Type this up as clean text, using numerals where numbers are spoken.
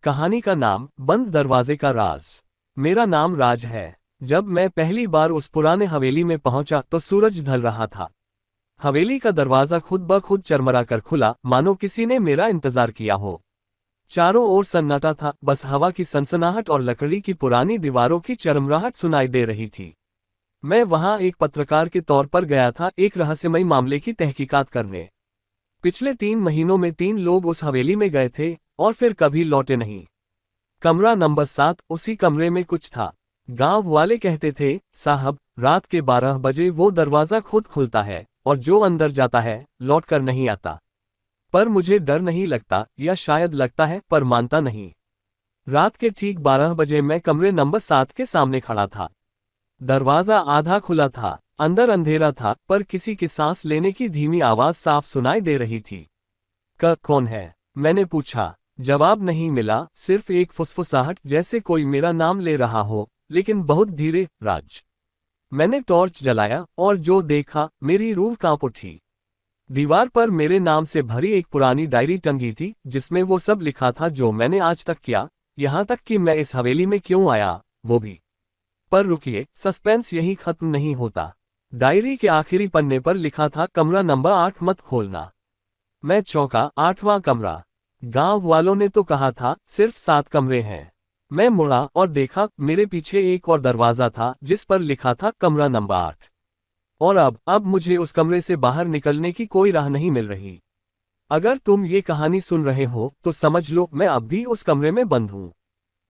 कहानी का नाम बंद दरवाजे का राज। मेरा नाम राज है। जब मैं पहली बार उस पुराने हवेली में पहुंचा तो सूरज ढल रहा था। हवेली का दरवाजा खुद ब खुद चरमरा कर खुला, मानो किसी ने मेरा इंतजार किया हो। चारों ओर सन्नाटा था, बस हवा की सनसनाहट और लकड़ी की पुरानी दीवारों की चरमराहट सुनाई दे रही थी। मैं वहां एक पत्रकार के तौर पर गया था, एक रहस्यमयी मामले की तहकीकात करने। पिछले 3 महीनों में 3 लोग उस हवेली में गए थे और फिर कभी लौटे नहीं। कमरा नंबर 7, उसी कमरे में कुछ था। गांव वाले कहते थे, साहब, रात के 12 बजे वो दरवाजा खुद खुलता है और जो अंदर जाता है लौट कर नहीं आता। पर मुझे डर नहीं लगता, या शायद लगता है पर मानता नहीं। रात के ठीक 12 बजे मैं कमरे नंबर 7 के सामने खड़ा था। दरवाजा आधा खुला था, अंदर अंधेरा था, पर किसी की सांस लेने की धीमी आवाज साफ सुनाई दे रही थी। कौन है? मैंने पूछा। जवाब नहीं मिला, सिर्फ एक फुसफुसाहट, जैसे कोई मेरा नाम ले रहा हो, लेकिन बहुत धीरे। राज। मैंने टॉर्च जलाया और जो देखा, मेरी रूह कांप उठी। दीवार पर मेरे नाम से भरी एक पुरानी डायरी टंगी थी, जिसमें वो सब लिखा था जो मैंने आज तक किया, यहाँ तक कि मैं इस हवेली में क्यों आया, वो भी। पर रुकिए, सस्पेंस यही खत्म नहीं होता। डायरी के आखिरी पन्ने पर लिखा था, कमरा नंबर 8 मत खोलना। मैं चौंका। 8वां कमरा? गांव वालों ने तो कहा था सिर्फ 7 कमरे हैं। मैं मुड़ा और देखा, मेरे पीछे एक और दरवाजा था जिस पर लिखा था कमरा नंबर 8। और अब मुझे उस कमरे से बाहर निकलने की कोई राह नहीं मिल रही। अगर तुम ये कहानी सुन रहे हो तो समझ लो, मैं अब भी उस कमरे में बंद हूं।